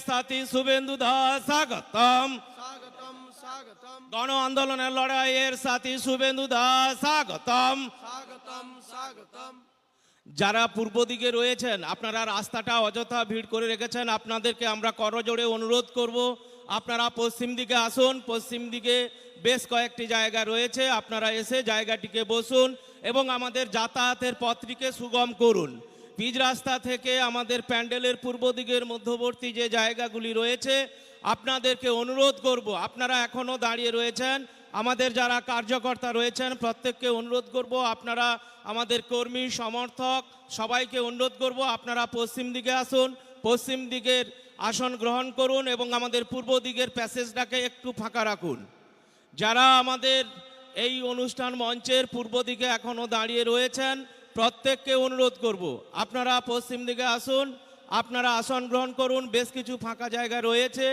সাথী শুভেন্দু দাস স্বাগতম। স্বাগতম স্বাগতম গণ আন্দোলনের লড়াইয়ের সাথী শুভেন্দু দাস স্বাগতম। স্বাগতম স্বাগতম। যারা পূর্ব দিকে রয়েছেন আপনারা রাস্তাটা অযথা ভিড় করে রেখেছেন, আপনাদেরকে আমরা করজোড়ে অনুরোধ করব আপনারা পশ্চিম দিকে আসুন। পশ্চিম দিকে বেশ কয়েকটি জায়গা রয়েছে, আপনারা এসে জায়গাটিকে বসুন এবং আমাদের যাতায়াতের পথটিকে সুগম করুন। পিচ রাস্তা থেকে আমাদের প্যান্ডেলের পূর্ব দিকের মধ্যবর্তী যে জায়গাগুলি রয়েছে আপনাদেরকে অনুরোধ করব, আপনারা এখনও দাঁড়িয়ে রয়েছেন, আমাদের যারা কার্যকর্তা রয়েছেন প্রত্যেককে অনুরোধ করব, আপনারা আমাদের কর্মী সমর্থক সবাইকে অনুরোধ করব আপনারা পশ্চিম দিকে আসুন, পশ্চিম দিকের আসন গ্রহণ করুন এবং আমাদের পূর্ব দিকের প্যাসেজটাকে একটু ফাঁকা রাখুন। যারা আমাদের এই অনুষ্ঠান মঞ্চের পূর্ব দিকে এখনও দাঁড়িয়ে রয়েছেন প্রত্যেককে অনুরোধ করব আপনারা পশ্চিম দিকে আসুন, আপনারা আসন গ্রহণ করুন। বেশ কিছু ফাঁকা জায়গা রয়েছে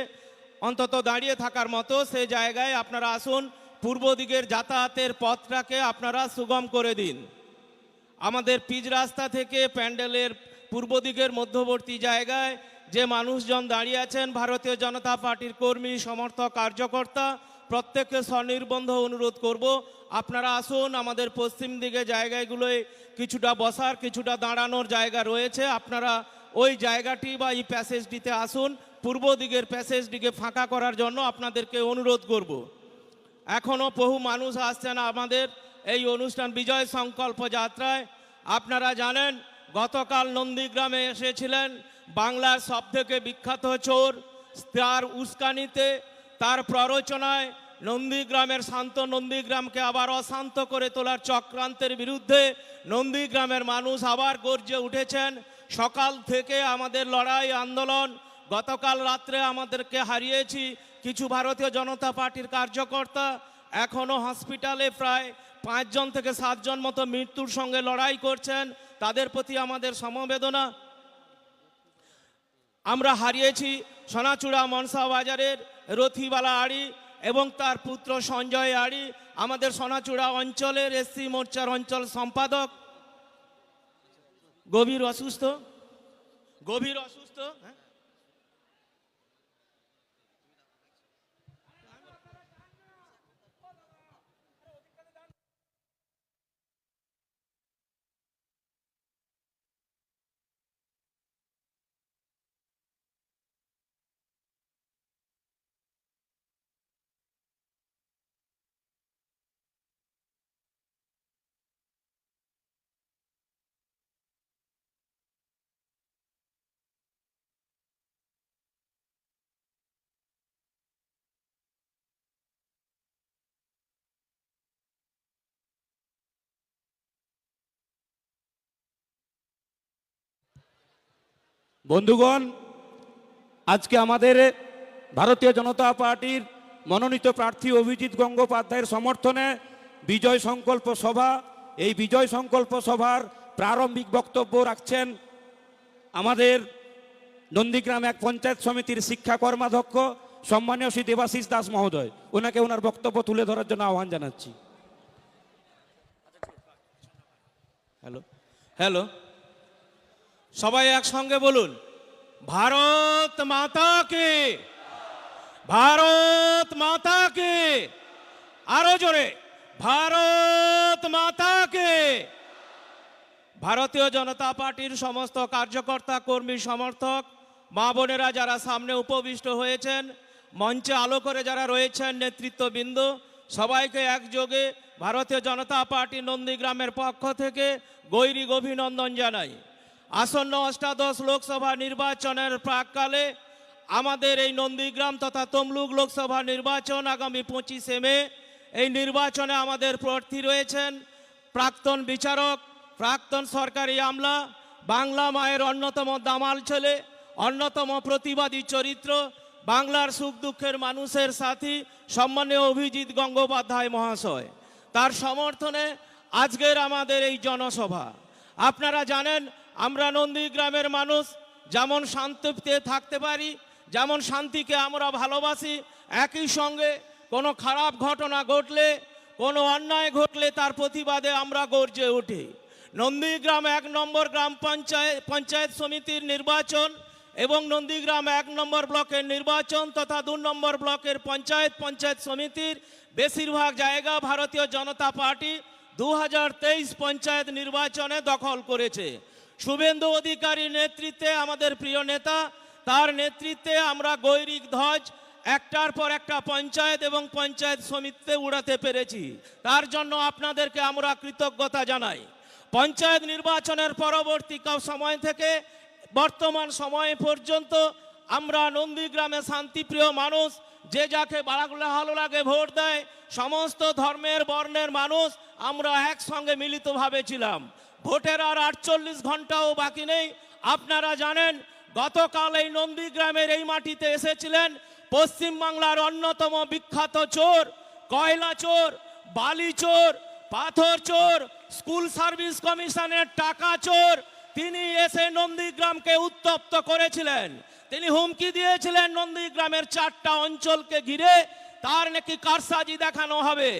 অন্তত দাঁড়িয়ে থাকার মতো, সেই জায়গায় আপনারা আসুন। পূর্ব দিকের যাতায়াতের পথটাকে আপনারা সুগম করে দিন। আমাদের পিচ রাস্তা থেকে প্যান্ডেলের পূর্ব দিকের মধ্যবর্তী জায়গায় যে মানুষজন দাঁড়িয়ে আছেন ভারতীয় জনতা পার্টির কর্মী সমর্থক কার্যকর্তা প্রত্যেককে স্বনির্বন্ধ অনুরোধ করব আপনারা আসুন। আমাদের পশ্চিম দিকে জায়গাগুলোয় কিছুটা বসার কিছুটা দাঁড়ানোর জায়গা রয়েছে, আপনারা ওই জায়গাটি বা এই প্যাসেজটিতে আসুন। পূর্ব দিকের প্যাসেজটিকে ফাঁকা করার জন্য আপনাদেরকে অনুরোধ করব। এখনও বহু মানুষ আসছেন আমাদের এই অনুষ্ঠান বিজয় সংকল্প যাত্রায়। আপনারা জানেন গতকাল নন্দীগ্রামে এসেছিলেন বাংলার সবথেকে বিখ্যাত চোর, তার উস্কানিতে তার প্ররোচনায় নন্দীগ্রামের শান্ত নন্দীগ্রামকে আবার অশান্ত করে তোলার চক্রান্তের বিরুদ্ধে নন্দীগ্রামের মানুষ আবার গর্জে উঠেছেন। সকাল থেকে আমাদের লড়াই আন্দোলন, গতকাল রাত্রে আমাদেরকে হারিয়েছি কিছু ভারতীয় জনতা পার্টির কার্যকর্তা, এখনও হসপিটালে প্রায় 5 জন থেকে 7 জন মতো মৃত্যুর সঙ্গে লড়াই করছেন, তাদের প্রতি আমাদের সমবেদনা। আমরা হারিয়েছি সোনাচূড়া মনসা বাজারের রথিবালা আড়ি এবং তার পুত্র সঞ্জয় আড়ি, আমাদের সোনাচূড়া অঞ্চলের এসসি মোর্চার অঞ্চল সম্পাদক গভীর অসুস্থ। বন্ধুগণ, আজকে আমাদের ভারতীয় জনতা পার্টির মনোনীত প্রার্থী অভিজিৎ গঙ্গোপাধ্যায়ের সমর্থনে বিজয় সংকল্প সভা। এই বিজয় সংকল্প সভার প্রারম্ভিক বক্তব্য রাখছেন আমাদের নন্দীগ্রাম এক পঞ্চায়েত সমিতির শিক্ষা কর্মাধ্যক্ষ সম্মানীয় শ্রী দেবাশিস দাস মহোদয়। ওনাকে ওনার বক্তব্য তুলে ধরার জন্য আহ্বান জানাচ্ছি। হ্যালো, সবাই একসঙ্গে বলুন, ভারত মাতা কে, ভারত মাতা কে, আরো জোরে, ভারত মাতা কে। ভারতীয় জনতা পার্টির সমস্ত কার্যকর্তা কর্মী সমর্থক মা বোনেরা যারা সামনে উপবিষ্ট হয়েছেন, মঞ্চে আলো করে যারা রয়েছেন নেতৃত্ববৃন্দ, সবাইকে একযোগে ভারতীয় জনতা পার্টি নন্দীগ্রামের পক্ষ থেকে গৈরিক অভিনন্দন জানাই। আসন্ন অষ্টাদশ লোকসভা নির্বাচনের প্রাককালে আমাদের এই নন্দীগ্রাম তথা তমলুক লোকসভা নির্বাচন আগামী 25শে মে, এই নির্বাচনে আমাদের প্রার্থী রয়েছেন প্রাক্তন বিচারক, প্রাক্তন সরকারি আমলা, বাংলা মায়ের অন্যতম দামাল ছেলে, অন্যতম প্রতিবাদী চরিত্র, বাংলার সুখ দুঃখের মানুষের সাথী সম্মানীয় অভিজিৎ গঙ্গোপাধ্যায় মহাশয়। তার সমর্থনে আজকের আমাদের এই জনসভা। আপনারা জানেন আমরা নন্দীগ্রামের মানুষ যেমন শান্তিতে থাকতে পারি, যেমন শান্তিকে আমরা ভালোবাসি, একই সঙ্গে কোনো খারাপ ঘটনা ঘটলে, কোনো অন্যায় ঘটলে তার প্রতিবাদে আমরা গর্জে উঠি। নন্দীগ্রাম 1 নম্বর গ্রাম পঞ্চায়েত সমিতির নির্বাচন এবং নন্দীগ্রাম 1 নম্বর ব্লকের নির্বাচন তথা 2 নম্বর ব্লকের পঞ্চায়েত সমিতির বেশিরভাগ জায়গা ভারতীয় জনতা পার্টি 2023 পঞ্চায়েত নির্বাচনে দখল করেছে। শুভেন্দু অধিকারীর নেতৃত্বে আমাদের প্রিয় নেতা, তার নেতৃত্বে আমরা গৈরিক ধ্বজ একটার পর একটা পঞ্চায়েত এবং পঞ্চায়েত সমিতিতে উড়াতে পেরেছি। তার জন্য আপনাদেরকে আমরা কৃতজ্ঞতা জানাই। পঞ্চায়েত নির্বাচনের পরবর্তী সময় থেকে বর্তমান সময় পর্যন্ত আমরা নন্দীগ্রামে শান্তিপ্রিয় মানুষ, যে যাকে ভালো লাগে ভোট দেয়, সমস্ত ধর্মের বর্ণের মানুষ আমরা একসঙ্গে মিলিতভাবে ছিলাম। ভোটের আর 48 ঘন্টাও বাকি নেই। আপনারা জানেন গতকাল এই নন্দীগ্রামের এই মাটিতে এসেছিলেন পশ্চিমবাংলার অন্যতম বিখ্যাত চোর, কয়লা চোর, বালি চোর, পাথর চোর, স্কুল সার্ভিস কমিশনের টাকা চোর। তিনি এসে নন্দীগ্রামকে উত্তপ্ত করেছিলেন। তিনি হুমকি দিয়েছিলেন নন্দীগ্রামের 4টা অঞ্চলকে ঘিরে তার নাকি কারসাজি দেখানো হবে।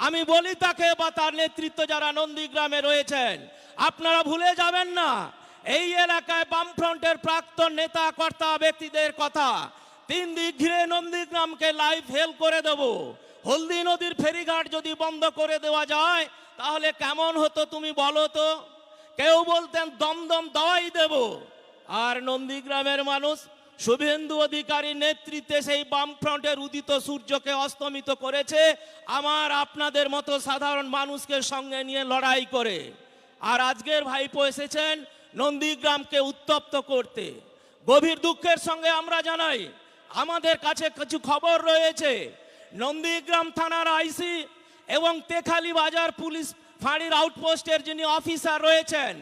আমি বলি তাকে বা তার নেতৃত্ব যারা নন্দীগ্রামে রয়েছেন, আপনারা ভুলে যাবেন না এই এলাকায় বামফ্রন্টের প্রাক্তন নেতা কর্তা ব্যক্তিদের কথা। 3 দিক ঘিরে নন্দীগ্রামকে লাইফ হেল করে দেব। হলদি নদীর ফেরিঘাট যদি বন্ধ করে দেওয়া যায় তাহলে কেমন হতো তুমি বলো তো? কেউ বলতেন দমদম দাওয়াই দেব। আর নন্দীগ্রামের মানুষ শুভেন্দু অধিকারীর নেতৃত্বে সেই বামফ্রন্টের উদিত সূর্যকে অস্তমিত করেছে আমার আপনাদের মতো সাধারণ মানুষকে সঙ্গে নিয়ে লড়াই করে। আর আজকের ভাইপো এসেছেন নন্দীগ্রামকে উত্তপ্ত করতে। গভীর দুঃখের সঙ্গে আমরা জানাই আমাদের কাছে কিছু খবর রয়েছে। নন্দীগ্রাম থানার আইসি এবং তেখালি বাজার পুলিশ ফাঁড়ির আউটপোস্টের যিনি অফিসার রয়েছেন,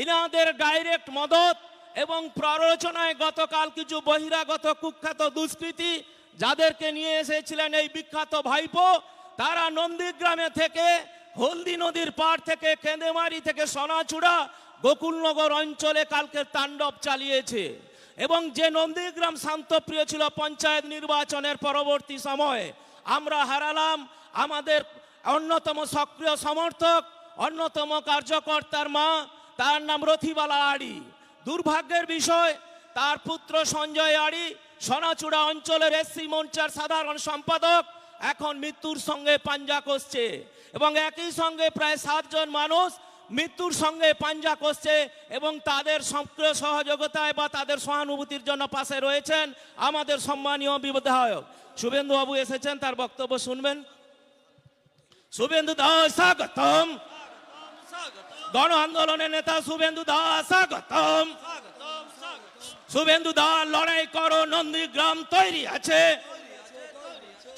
ইনাদের ডাইরেক্ট মদত এবং প্ররোচনায় গতকাল কিছু বহিরাগত কুখ্যাত দুষ্কৃতী যাদেরকে নিয়ে এসেছিলেন এই বিখ্যাত ভাইপো, তারা নন্দীগ্রামে থেকে হলদি নদীর পাড় থেকে কেঁদেমারি থেকে সোনাচূড়া গোকুলনগর অঞ্চলে কালকে তাণ্ডব চালিয়েছে। এবং যে নন্দীগ্রাম শান্তপ্রিয় ছিল পঞ্চায়েত নির্বাচনের পরবর্তী সময়ে আমরা হারালাম আমাদের অন্যতম সক্রিয় সমর্থক, অন্যতম কার্যকর্তার মা, তার নাম রথিবালা আড়ি। দুর্ভাগ্যের বিষয় তার পুত্র সঞ্জয় আড়ি সোনাচূড়া অঞ্চলের এসসি মোর্চার সাধারণ সম্পাদক এখন মৃত্যুর সঙ্গে পাঞ্জা কষছে এবং একই সঙ্গে প্রায় 7 জন মানুষ মৃত্যুর সঙ্গে পাঞ্জা কষছে এবং তাদের সক্রিয় সহযোগিতায় বা তাদের সহানুভূতির জন্য পাশে রয়েছেন আমাদের সম্মানীয় বিধায়ক শুভেন্দু বাবু এসেছেন, তার বক্তব্য শুনবেন। শুভেন্দু দাস স্বাগতম। গণ আন্দোলনের নেতা শুভেন্দু দাস স্বাগতম। শুভেন্দু দাস লড়াই করো, নন্দীগ্রাম তৈরি আছে।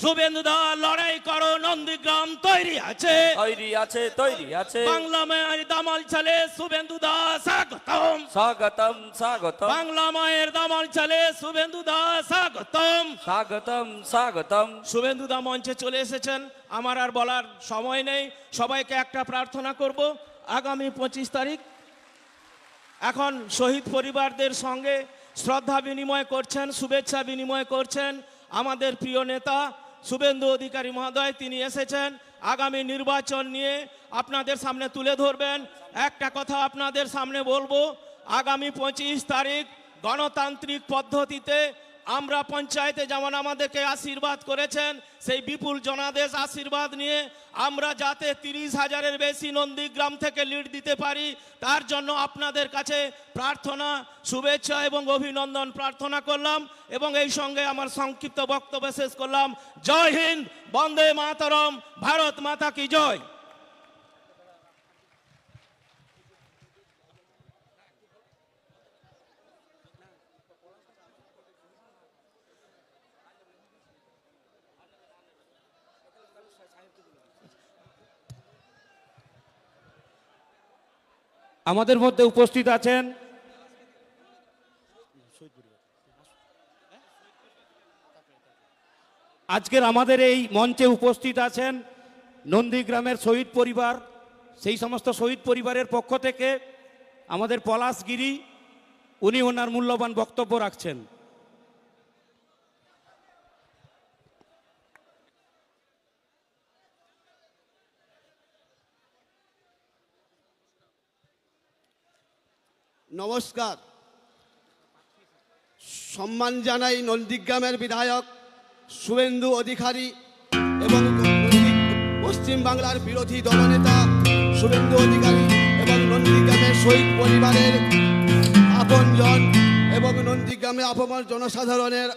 শুভেন্দু দাস লড়াই করো, নন্দীগ্রাম তৈরি আছে, তৈরি আছে, তৈরি আছে। বাংলা মায়ের দামাল ছেলে শুভেন্দু দাস স্বাগতম। স্বাগতম, স্বাগতম, বাংলা মায়ের দামাল ছেলে শুভেন্দু দাস স্বাগতম। স্বাগতম, স্বাগতম। শুভেন্দু দা মঞ্চে চলে এসেছেন। আমার আর বলার সময় নেই। সবাইকে একটা প্রার্থনা করব, আগামী 25 তারিখ এখন শহীদ পরিবারদের সঙ্গে শ্রদ্ধা বিনিময় করছেন, শুভেচ্ছা বিনিময় করছেন আমাদের প্রিয় নেতা শুভেন্দু অধিকারী মহোদয়। তিনি এসেছেন আগামী নির্বাচন নিয়ে আপনাদের সামনে তুলে ধরবেন। একটা কথা আপনাদের সামনে বলবো, আগামী 25 তারিখ গণতান্ত্রিক পদ্ধতিতে আমরা পঞ্চায়েতে যেমন আমাদেরকে আশীর্বাদ করেছেন, সেই বিপুল জনাদেশ আশীর্বাদ নিয়ে আমরা যাতে 30,000-এর বেশি নন্দীগ্রাম থেকে লিড দিতে পারি তার জন্য আপনাদের কাছে প্রার্থনা, শুভেচ্ছা এবং অভিনন্দন প্রার্থনা করলাম এবং এই সঙ্গে আমার সংক্ষিপ্ত বক্তব্য শেষ করলাম। জয় হিন্দ, বন্দে মাতরম, ভারত মাতা কি জয়। আমাদের মধ্যে উপস্থিত আছেন আজকের আমাদের এই মঞ্চে উপস্থিত আছেন নন্দীগ্রামের শহীদ পরিবার। সেই সমস্ত শহীদ পরিবারের পক্ষ থেকে আমাদের পলাশগিরি, উনি ওনার মূল্যবান বক্তব্য রাখছেন। নমস্কার। সম্মান জানাই নন্দীগ্রামের বিধায়ক শুভেন্দু অধিকারী এবং পশ্চিম বাংলার বিরোধী দলনেতা শুভেন্দু অধিকারী এবং নন্দীগ্রামের শহীদ পরিবারের আপনজন এবং নন্দীগ্রামে আপামর জনসাধারণের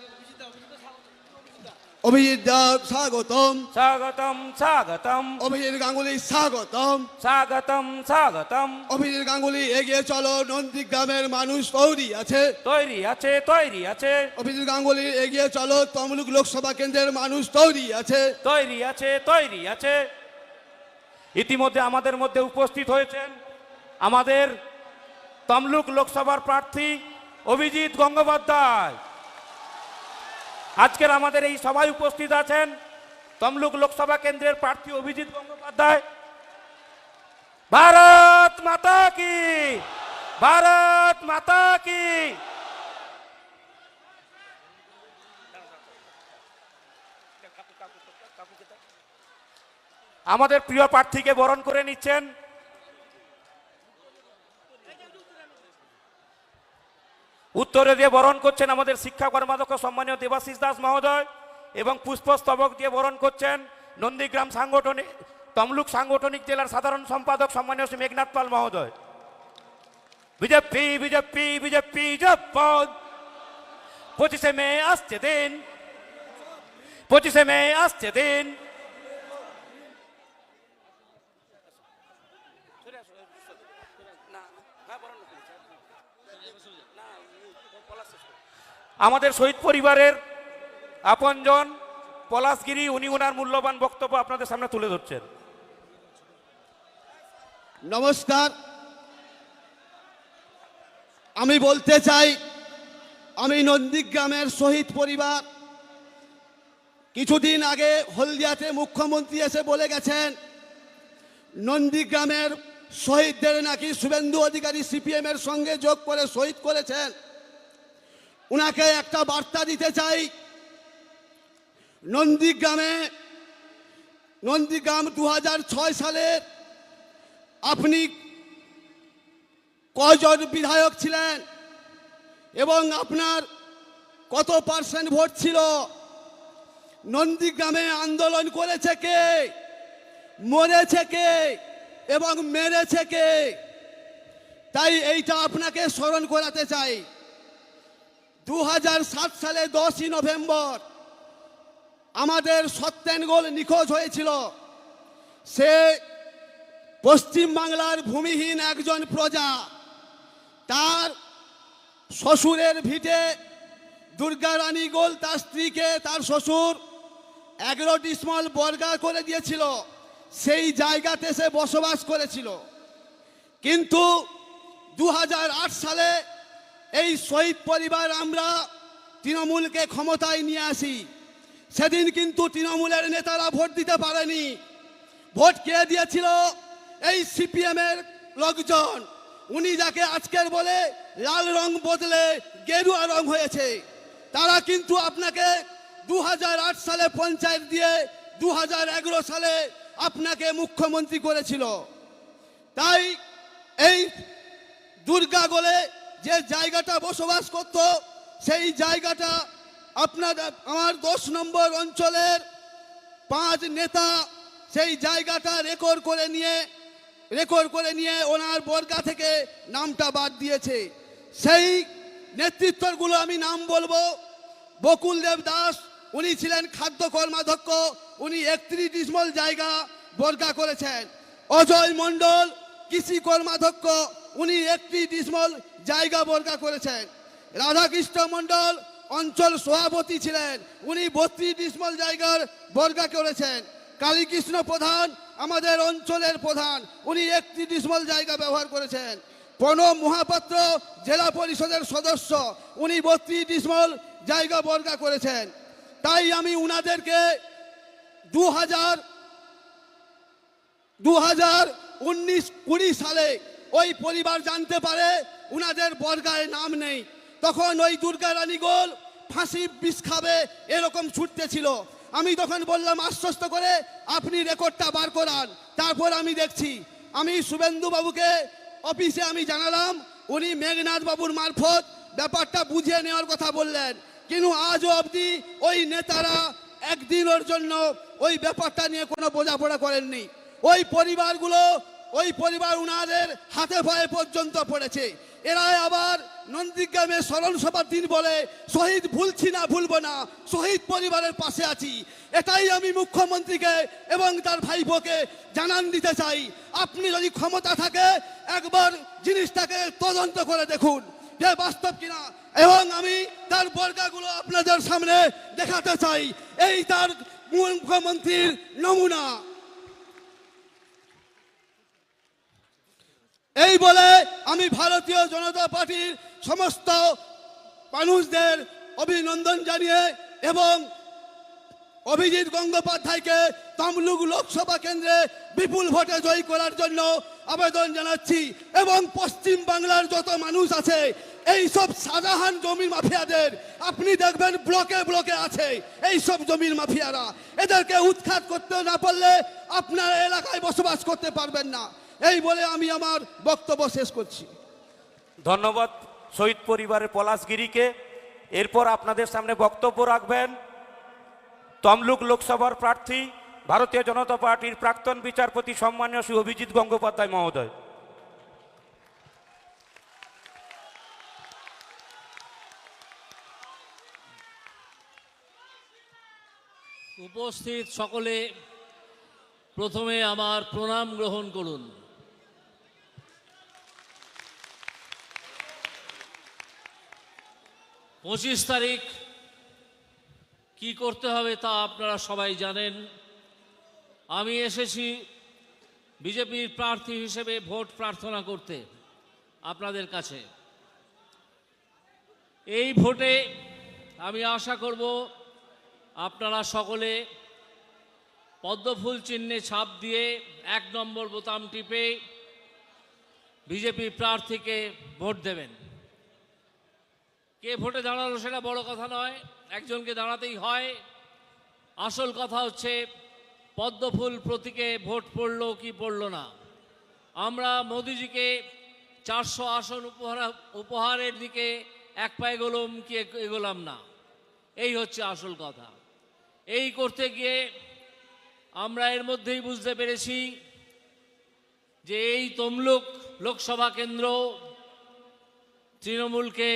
অভিজিৎ দাস স্বাগতম, স্বাগতম স্বাগতম অভিজিৎ গাঙ্গুলি স্বাগতম, স্বাগতম স্বাগতম। অভিজিৎ গাঙ্গুলি এগিয়ে চলো, নন্দীগ্রামের মানুষ তৈরি আছে। তৈরি আছে তৈরি আছে অভিজিৎ গাঙ্গুলি এগিয়ে চলো, তমলুক লোকসভা কেন্দ্রের মানুষ তৈরি আছে। তৈরি আছে তৈরি আছে। ইতিমধ্যে আমাদের মধ্যে উপস্থিত হয়েছেন আমাদের তমলুক লোকসভার প্রার্থী অভিজিৎ গঙ্গোপাধ্যায়। আজকের আমাদের এই সভায় উপস্থিত আছেন তমলুক লোকসভা কেন্দ্রের প্রার্থী অভিজিৎ গঙ্গোপাধ্যায়। ভারত মাতা কি, ভারত মাতা কি। আমাদের প্রিয় প্রার্থীকে বরণ করে নিচ্ছেন উত্তরে দিয়ে বরণ করছেন আমাদের শিক্ষা কর্মাধ্যক্ষ সম্মানীয় দেবাশিস দাস মহোদয় এবং পুষ্পস্তবক দিয়ে বরণ করছেন নন্দীগ্রাম সাংগঠনিক তমলুক সাংগঠনিক জেলার সাধারণ সম্পাদক সম্মানীয় শ্রী মেঘনাথ পাল মহোদয়। বিজেপি বিজেপি বিজেপি জপদ 25শে মে আসছে দিন, 25শে মে আসছে দিন। আমাদের শহীদ পরিবারের আপনজন পলাশগিরি, উনি ওনার মূল্যবান বক্তব্য আপনাদের সামনে তুলে ধরছেন। নমস্কার, আমি বলতে চাই আমি নন্দীগ্রামের শহীদ পরিবার। কিছুদিন আগে হলদিয়াতে মুখ্যমন্ত্রী এসে বলে গেছেন নন্দীগ্রামের শহীদদের নাকি শুভেন্দু অধিকারী সিপিএমের সঙ্গে যোগ করে শহীদ করেছেন। উনাকে একটা বার্তা দিতে চাই, নন্দীগ্রাম 2006 সালে আপনি কজন বিধায়ক ছিলেন এবং আপনার কত % ভোট ছিল? নন্দীগ্রামে আন্দোলন করেছে কে, মরেছে কে এবং মেরেছে কে? তাই এইটা আপনাকে স্মরণ করাতে চাই। 2007 সালে 10ই নভেম্বর আমাদের সত্যেনগোল নিখোঁজ হয়েছিল। সে পশ্চিম বাংলার ভূমিহীন একজন প্রজা। তার শ্বশুরের ভিটে দুর্গা রানী গোল তার স্ত্রীকে তার শ্বশুর 11 ডিসমাল বর্গা করে দিয়েছিল। সেই জায়গাতে সে বসবাস করেছিল। কিন্তু 2008 সালে এই শহীদ পরিবার আমরা তৃণমূলকে ক্ষমতায় নিয়ে আসি। সেদিন কিন্তু তৃণমূলের নেতারা ভোট দিতে পারেনি। ভোট কে দিয়েছিল? এই সিপিএমের লোকজন। উনি যাকে আজকের বলে লাল রং বদলে গেরুয়া রং হয়েছে, তারা কিন্তু আপনাকে 2008 সালে পঞ্চায়েত দিয়ে 2011 সালে আপনাকে মুখ্যমন্ত্রী করেছিল। তাই এই দুর্গাগোলে যে জায়গাটা বসবাস করত, সেই জায়গাটা আমার 10 নম্বর অঞ্চলের 5 নেতা সেই জায়গাটা রেকর্ড করে নিয়ে ওনার বর্গা থেকে নামটা বাদ দিয়েছে। সেই নেতৃত্বগুলো আমি নাম বলবো। বকুলদেব দাস, উনি ছিলেন খাদ্য কর্মাধ্যক্ষ, উনি 31 ডিসমাল জায়গা বর্গা করেছেন। অজয় মণ্ডল কৃষি কর্মাধ্যক্ষ, উনি 31 ডিসমাল জায়গা বর্গা করেছেন। রাধাকৃষ্ণ মণ্ডল অঞ্চল সভাপতি ছিলেন, উনি 32 ডিসমাল জায়গার বর্গা করেছেন। কালীকৃষ্ণ প্রধান আমাদের অঞ্চলের প্রধান, উনি 31 ডিসমাল জায়গা ব্যবহার করেছেন। প্রণব মহাপাত্র জেলা পরিষদের সদস্য, উনি 32 ডিসমাল জায়গা বর্গা করেছেন। তাই আমি উনাদেরকে 2019-20 সালে ওই পরিবার জানতে পারে উনাদের বর্গায় নাম নেই। তখন ওই দুর্গা রানী গোল ফাঁসি বিষ খাবে এরকম ছুটতে ছিল। আমি তখন বললাম আশ্বস্ত করে আপনি রেকর্ডটা বার করান। তারপর আমি দেখছি, আমি শুভেন্দু বাবুকে অফিসে আমি জানালাম, উনি মেঘনাথ বাবুর মারফত ব্যাপারটা বুঝিয়ে নেওয়ার কথা বললেন, কিন্তু আজও অবধি ওই নেতারা একদিনের জন্য ওই ব্যাপারটা নিয়ে কোনো বোঝাপড়া করেননি। ওই পরিবার উনাদের হাতে পায়ে পর্যন্ত পড়েছে। এরা আবার নন্দীগ্রামে স্মরণ সভার দিন বলে শহীদ ভুলছি না, ভুলবো না, শহীদ পরিবারের পাশে আছি। এটাই আমি মুখ্যমন্ত্রীকে এবং তার ভাইপোকে জানান দিতে চাই। আপনি যদি ক্ষমতা থাকে একবার জিনিসটাকে তদন্ত করে দেখুন যে বাস্তব কিনা, এবং আমি তার বর্গাগুলো আপনাদের সামনে দেখাতে চাই। এই তার মুখ্যমন্ত্রীর নমুনা। এই বলে আমি ভারতীয় জনতা পার্টির সমস্ত মানুষদের অভিনন্দন জানিয়ে এবং অভিজিৎ গঙ্গোপাধ্যায়কে তমলুক লোকসভা কেন্দ্রে বিপুল ভোটে জয়ী করার জন্য আবেদন জানাচ্ছি। এবং পশ্চিম বাংলার যত মানুষ আছে এই সব সাধারণ জমির মাফিয়াদের আপনি দেখবেন ব্লকে ব্লকে আছে এই সব জমির মাফিয়ারা। এদেরকে উৎখাত করতে না পারলে আপনার এলাকায় বসবাস করতে পারবেন না। এই বলে আমি আমার বক্তব্য শেষ করছি। ধন্যবাদ শহীদ পরিবারের পলাশগিরিকে। এরপর আপনাদের সামনে বক্তব্য রাখবেন তমলুক লোকসভার প্রার্থী ভারতীয় জনতা পার্টির প্রাক্তন বিচারপতি সম্মানীয় শ্রী অভিজিৎ গঙ্গোপাধ্যায় মহোদয়। উপস্থিত সকলে প্রথমে আমার প্রণাম গ্রহণ করুন। 25 তারিখ কি করতে হবে তা আপনারা সবাই জানেন। আমি এসেছি বিজেপির প্রার্থী হিসেবে ভোট প্রার্থনা করতে আপনাদের কাছে। এই ভোটে আমি আশা করব আপনারা সকলে পদ্মফুল চিহ্নে ছাপ দিয়ে 1 নম্বর বোতাম টিপে বিজেপি প্রার্থীকে ভোট দেবেন। কে ভোটে দাঁড়ালো সেটা বড় কথা নয়, একজনকে দাঁড়াতেই হয়। আসল কথা হচ্ছে পদ্মফুল প্রতীকে ভোট পড়লো কি পড়লো না। আমরা মোদিজিকে 400 আসন উপহারের দিকে এক পা এগোলাম কি এগোলাম না, এই হচ্ছে আসল কথা। এই করতে গিয়ে আমরা এর মধ্যেই বুঝতে পেরেছি যে এই তমলুক লোকসভা কেন্দ্র তৃণমূলকে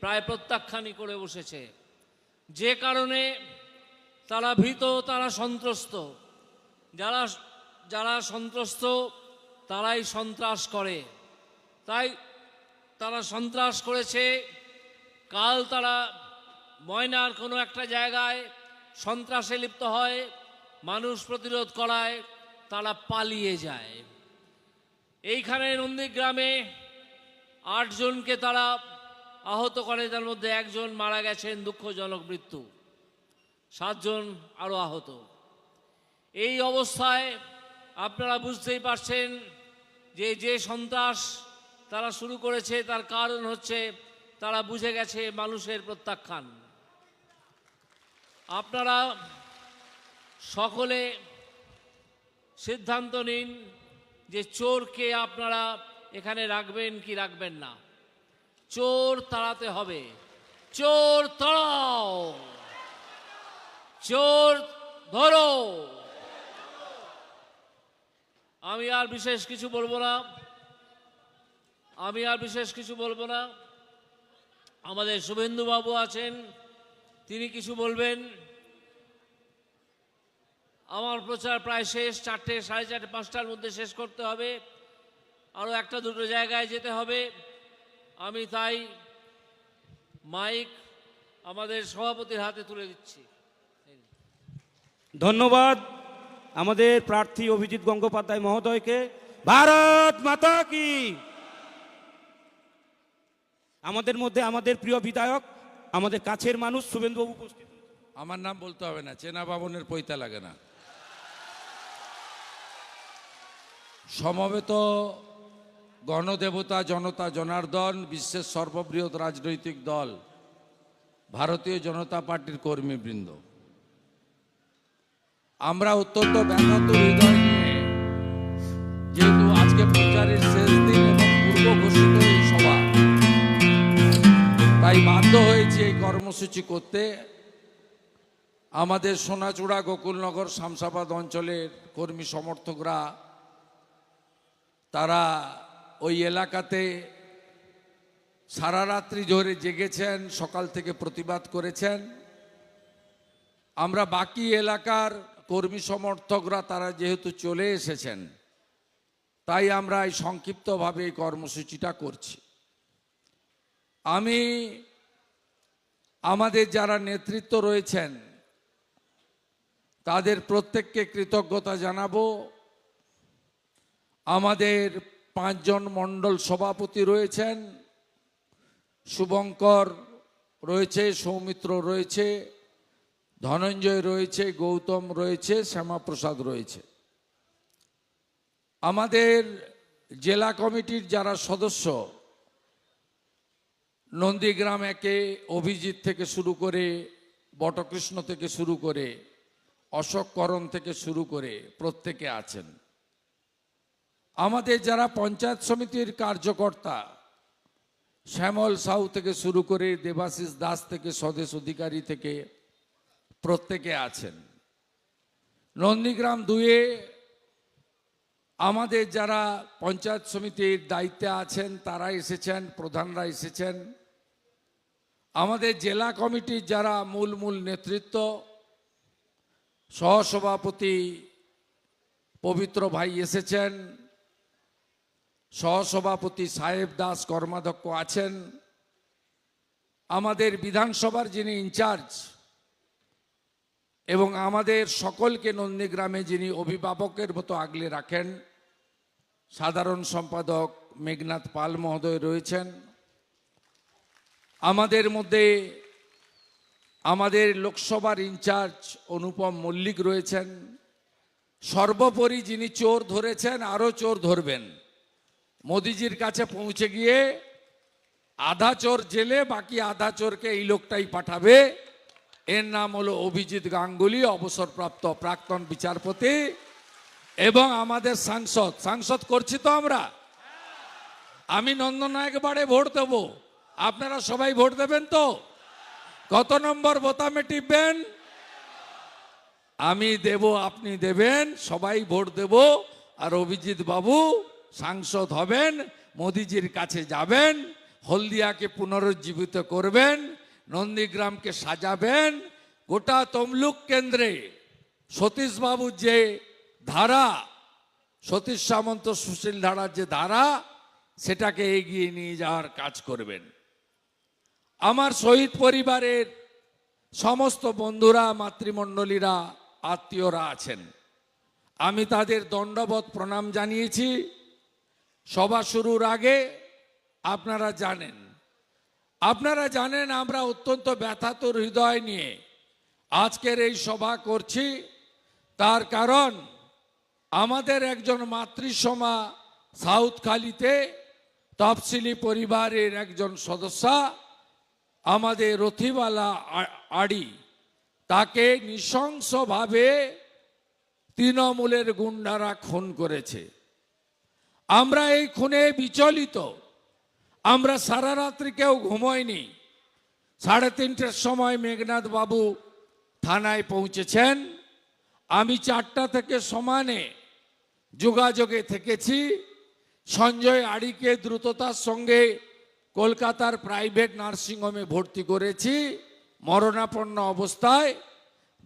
প্রায় প্রত্যাখ্যানই করে বসেছে। যে কারণে তারা ভীত, তারা সন্ত্রস্ত। যারা সন্ত্রস্ত তারাই সন্ত্রাস করে। তাই তারা সন্ত্রাস করেছে। কাল তারা ময়নার কোনো একটা জায়গায় সন্ত্রাসে লিপ্ত হয়, মানুষ প্রতিরোধ করায় তারা পালিয়ে যায়। এইখানে নন্দীগ্রামে 8 জনকে তারা আহত করে, তার মধ্যে 1 জন মারা গেছেন, দুঃখজনক মৃত্যু, 7 জন আরও আহত। এই অবস্থায় আপনারা বুঝতেই পারছেন যে সন্ত্রাস তারা শুরু করেছে তার কারণ হচ্ছে তারা বুঝে গেছে মানুষের প্রত্যাখ্যান। আপনারা সকলে সিদ্ধান্ত নিন যে চোরকে আপনারা এখানে রাখবেন কি রাখবেন না। চোর তাড়াতে হবে, চোর তাড়াও, চোর ধরো। আমি আর বিশেষ কিছু বলবো না। আমাদের শুভেন্দু বাবু আছেন, তিনি কিছু বলবেন। আমার প্রচার প্রায় শেষ, 4টে, 4:30, 5টার মধ্যে শেষ করতে হবে। আরও 1-2 জায়গায় যেতে হবে। আমি তাই মাইক আমাদের সভাপতির হাতে তুলে দিচ্ছি। ধন্যবাদ আমাদের প্রার্থী অভিজিৎ গঙ্গোপাধ্যায় মহোদয়কে। ভারত মাতা কি। আমাদের মধ্যে আমাদের প্রিয় বিধায়ক, আমাদের কাছের মানুষ শুভেন্দুবাবু উপস্থিত। আমার নাম বলতে হবে না, চেনা বাবনের পৈতা লাগে না। সমবেত গণদেবতা জনতা জনার্দন, বিশ্বের সর্ববৃহৎ রাজনৈতিক দল ভারতীয় জনতা পার্টির কর্মীবৃন্দ, আমরা অত্যন্ত ব্যথাত হৃদয় নিয়ে, যেহেতু আজকে প্রচারের শেষ দিন এবং পূর্ব ঘোষিত এই সভা, তাই বাধ্য হয়েছে এই কর্মসূচি করতে। আমাদের সোনাচূড়া গোকুলনগর শামসাবাদ অঞ্চলের কর্মী সমর্থকরা তারা ওই এলাকাতে সারা রাত্রি ধরে জেগেছেন, সকাল থেকে প্রতিবাদ করেছেন। আমরা বাকি এলাকার কর্মী সমর্থকরা তারা যেহেতু চলে এসেছেন, তাই আমরা এই সংক্ষিপ্তভাবে এই কর্মসূচিটা করছি। আমি আমাদের যারা নেতৃত্ব রয়েছেন তাদের প্রত্যেককে কৃতজ্ঞতা জানাবো। আমাদের 5 জন মণ্ডল সভাপতি রয়েছেন, শুভঙ্কর রয়েছে, সৌমিত্র রয়েছে, ধনঞ্জয় রয়েছে, গৌতম রয়েছে, শ্যামাপ্রসাদ রয়েছে। আমাদের জেলা কমিটির যারা সদস্য, নন্দীগ্রাম একে অভিজিৎ থেকে শুরু করে, বটকৃষ্ণ থেকে শুরু করে, অশোক করণ থেকে শুরু করে প্রত্যেকে আছেন। আমাদের যারা পঞ্চায়েত সমিতির কার্যকর্তা, শ্যামল সাউ থেকে শুরু করে দেবাশিস দাস থেকে স্বদেশ অধিকারী থেকে প্রত্যেকে আছেন। নন্দীগ্রাম 2-এ আমাদের যারা পঞ্চায়েত সমিতির দায়িত্বে আছেন তারা এসেছেন, প্রধানরা এসেছেন। আমাদের জেলা কমিটির যারা মূল নেতৃত্ব, সহসভাপতি পবিত্র ভাই এসেছেন, সহসভাপতি সাহেব দাস কর্মাধ্যক্ষ আছেন, আমাদের বিধানসভার যিনি ইনচার্জ এবং আমাদের সকলকে নন্দীগ্রামে যিনি অভিভাবকের মতো আগলে রাখেন, সাধারণ সম্পাদক মেঘনাথ পাল মহোদয় রয়েছেন। আমাদের মধ্যে আমাদের লোকসভার ইনচার্জ অনুপম মল্লিক রয়েছেন। সর্বোপরি যিনি চোর ধরেছেন, আরও চোর ধরবেন, মোদিজির কাছে পৌঁছে গিয়ে আধা চোর জেলে, বাকি আধা চোরকে এই লোকটাই পাঠাবে। এর নাম হলো অভিজিৎ গাঙ্গুলি, অবসরপ্রাপ্ত প্রাক্তন বিচারপতি এবং আমাদের সাংসদ করছি তো আমরা। আমি নন্দনায়ক বাড়ে ভোট দেব, আপনারা সবাই ভোট দেবেন তো? কত নম্বর বোতামে টিপবেন? আমি দেব, আপনি দেবেন, সবাই ভোট দেব। আর অভিজিৎ বাবু সাংসদ হবেন, মোদিজির কাছে যাবেন, হলদিয়াকে পুনরুজ্জীবিত করবেন, নন্দীগ্রামকে সাজাবেন। গোটা তমলুক কেন্দ্রে সতীশ বাবুর যে ধারা, সতীশ সামন্ত সুশীল ধারার যে ধারা, সেটাকে এগিয়ে নিয়ে যাওয়ার কাজ করবেন। আমার শহীদ পরিবারের সমস্ত বন্ধুরা, মাতৃমণ্ডলীরা, আত্মীয়রা আছেন, আমি তাদের দণ্ডবত প্রণাম জানিয়েছি। সভা শুরুর আগে আপনারা জানেন আমরা অত্যন্ত ব্যথাতুর হৃদয় নিয়ে আজকের এই সভা করছি। তার কারণ আমাদের একজন মাতৃসমা সাউথখালীতে তফসিলি পরিবারের একজন সদস্যা, আমাদের রথিবালা আড়ি, তাকে নৃশংসভাবে তৃণমূলের গুন্ডারা খুন করেছে। আমরা এই খুনে বিচলিত। আমরা সারা রাত্রি কেউ ঘুমোয়নি। 3:30টার সময় মেঘনাথ বাবু থানায় পৌঁছেছেন। আমি 4টা থেকে সমানে যোগাযোগে থেকেছি। সঞ্জয় আড়িকে দ্রুততার সঙ্গে কলকাতার প্রাইভেট নার্সিংহোমে ভর্তি করেছি মরণাপন্ন অবস্থায়।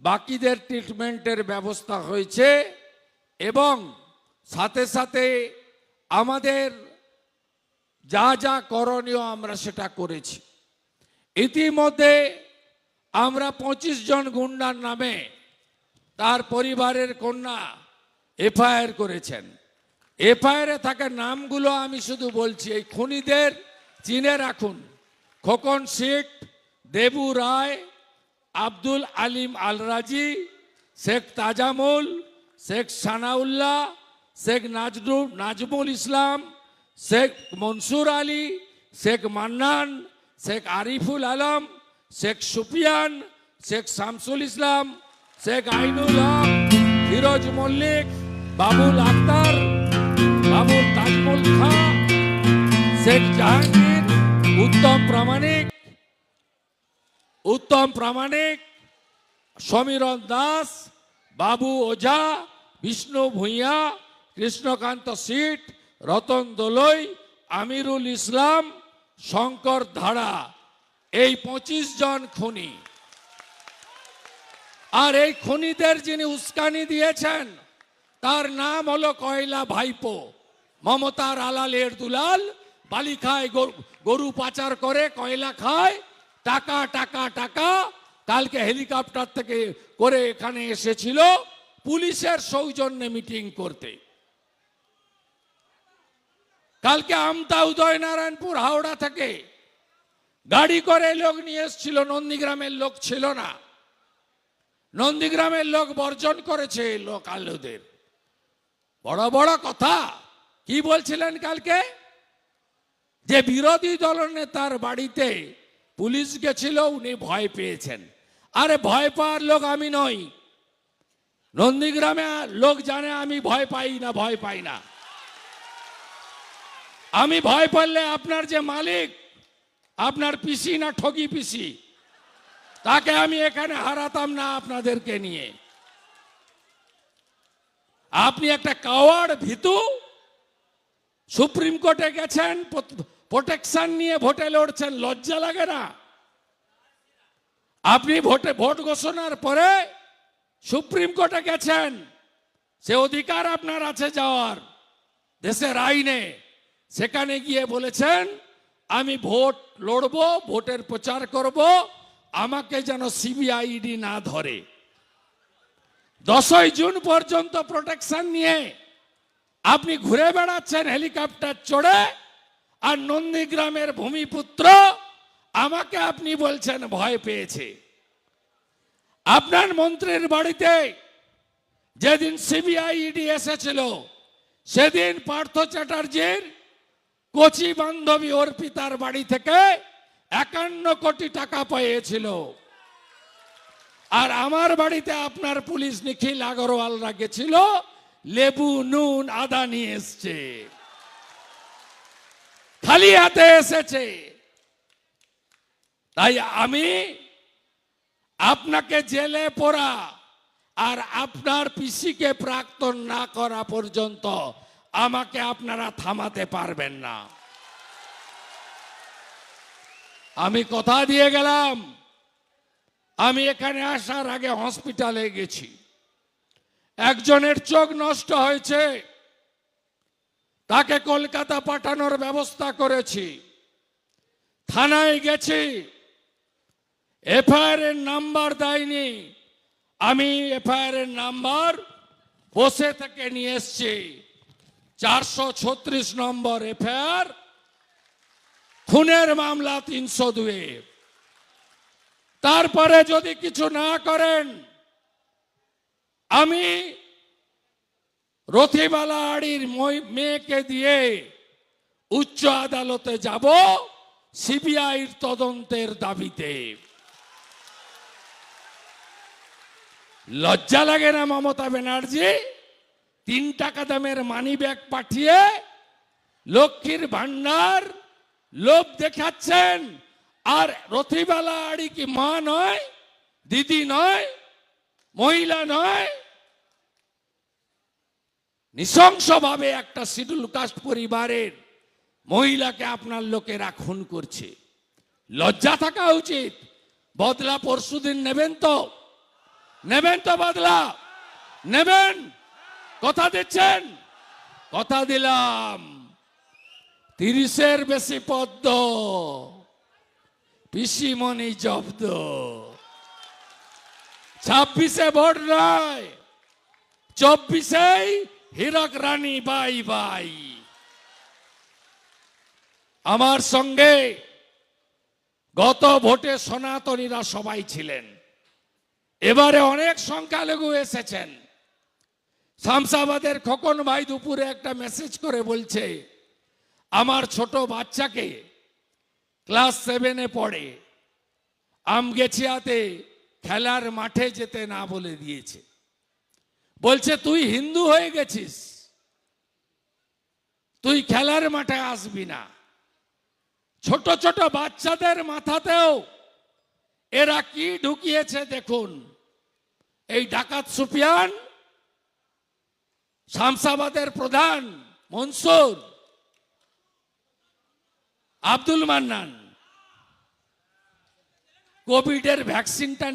বাকিদের ট্রিটমেন্টের ব্যবস্থা হয়েছে এবং সাথে সাথে আমাদের যা করণীয় আমরা সেটা করেছি। ইতিমধ্যে আমরা 25 জন গুন্ডার নামে তার পরিবারের কন্যা এফআইআর করেছেন। এফআইআরে থাকা নামগুলো আমি শুধু বলছি, এই খুনিদের চিনে রাখুন: খোকন শেখ, দেবু রায়, আব্দুল আলিম আলরাজি, শেখ তাজামুল, শেখ সানাউল্লাহ, শেখ নাজমুল ইসলাম, শেখ মনসুর আলী, শেখ মান্নান, শেখ আরিফুল আলম, শেখ সুফিয়ান, শেখ শামসুল ইসলাম, শেখ আইনুল হক, ফিরোজ মল্লিক, বাবুল আক্তার, বাবুল তাজমুল খাঁ, শেখ জাহাঙ্গীর, উত্তম প্রামাণিক, উত্তম প্রামাণিক, সমীরণ দাস, বাবু ওঝা, বিষ্ণু ভূঁইয়া, কৃষ্ণকান্ত সিট, রতন দোলই, আমিরুল ইসলাম, শঙ্কর ধাড়া, এই 25 জন খুনি। আর এই খুনিদের যিনি উস্কানি দিয়েছেন তার নাম হলো কয়লা ভাইপো, মমতার আলালের দুলাল। বালি খায়, গরু পাচার করে, কয়লা খায়, টাকা টাকা টাকা। কালকে হেলিকপ্টার থেকে করে এখানে এসেছিল পুলিশের সৌজন্যে মিটিং করতে। কালকে আমতা উদয়নারায়ণপুর হাওড়া থেকে গাড়ি করে লোক নিয়ে এসেছিল, নন্দীগ্রামের লোক ছিল না। নন্দীগ্রামের লোক বর্জন করেছে লোকালদের। বড় বড় কথা কি বলছিলেন কালকে, যে বিরোধী দলনেতার বাড়িতে পুলিশ গেছিল, উনি ভয় পেয়েছেন। আরে ভয় পাওয়ার লোক আমি নই। নন্দীগ্রামে লোক জানে আমি ভয় পাই না, ভয় পাই না। আমি ভয় পাইলে আপনার যে মালিক, আপনার পিসি না ঠগি পিসি, তাকে আমি এখানে হারাতাম না আপনাদেরকে নিয়ে। আপনি একটা কাওয়ার্ড ভীতু, সুপ্রিম কোর্টে গেছেন, প্রোটেকশন নিয়ে ভোটে লড়ছেন, লজ্জা লাগে না? আপনি ভোট ঘোষণার পরে সুপ্রিম কোর্টে গেছেন, সে অধিকার আপনার আছে যাওয়ার দেশের আইনে। সেখানে গিয়ে বলেছেন আমি ভোট লড়বো, ভোটের প্রচার করব, আমাকে যেন সিবিআইডি না ধরে। 10ই জুন পর্যন্ত প্রোটেকশন নিয়ে আপনি ঘুরে বেড়াচ্ছেন হেলিকপ্টার চড়ে, আর নন্দীগ্রামের ভূমিপুত্র আমাকে আপনি বলছেন ভয় পেয়েছে। আপনার মন্ত্রীর বাড়িতে যেদিন সিবিআইডি এসেছিল, সেদিন পার্থ চ্যাটার্জির কোচি বান্ধবী অর্পিতার বাড়ি থেকে 51 কোটি টাকা পেয়েছিল। আর আমার বাড়িতে আপনার পুলিশ নিখিল আগরওয়ালরা গেছিল, লেবু নুন আদা নিয়ে এসছে, খালি হাতে এসেছে। তাই আমি আপনাকে জেলে পোড়া আর আপনার পিসিকে প্রাক্তন না করা পর্যন্ত আমাকে আপনারা থামাতে পারবেন না। আমি কথা দিয়ে গেলাম, আমি এখানে আসার আগে হসপিটালে গেছি, একজনের চোখ নষ্ট হয়েছে, তাকে কলকাতা পাঠানোর ব্যবস্থা করেছি। থানায় গেছি, এফআইআর এর নাম্বার দেয়নি, আমি এফআইআর এর নাম্বার বসে থেকে নিয়ে এসছি। 436 নম্বর এফআইআর, খুনের মামলা 302। তারপরে যদি কিছু না করেন, আমি রথিবালা আড়ির মেয়েকে দিয়ে উচ্চ আদালতে যাব সিবিআইর তদন্তের দাবিতে। লজ্জা লাগে না মমতা ব্যানার্জি? 3 টাকা দামের মানি ব্যাগ পাঠিয়ে লক্ষ্মীর ভান্ডার লোভ দেখাচ্ছেন, আর রথিবালা আড়ি কি মা নয়, দিদি নয়, মহিলা নয়? নৃশংসভাবে একটা শিডিউল কাস্ট পরিবারের মহিলাকে আপনার লোকেরা খুন করছে। লজ্জা থাকা উচিত। বদলা পরশুদিন নেবেন তো? নেবেন তো বদলা? নেবেন? কথা দিচ্ছেন? কথা দিলাম। 30-এর বেশি পদ্ম, পিসিমণি জব্দ। 26-এ ভোট নয়, 24-এই হীরক রানী বাই বাই। আমার সঙ্গে গত ভোটে সনাতনীরা সবাই ছিলেন, এবারে অনেক সংখ্যালঘু এসেছেন। শামসাবাদের খোকন ভাই দুপুরে একটা মেসেজ করে বলছে, আমার ছোট বাচ্চাকে ক্লাস 7-এ পড়ে, আমগেছিয়াতে খেলার মাঠে যেতে না বলে দিয়েছে। বলছে তুই হিন্দু হয়ে গেছিস, তুই খেলার মাঠে আসবি না। ছোট ছোট বাচ্চাদের মাথাতেও এরা কি ঢুকিয়েছে দেখুন। এই ডাকাত সুফিয়ান, শামসাবাদের প্রধান মনসুর, আব্দুল মান্নান কোভিডের ভ্যাকসিনটা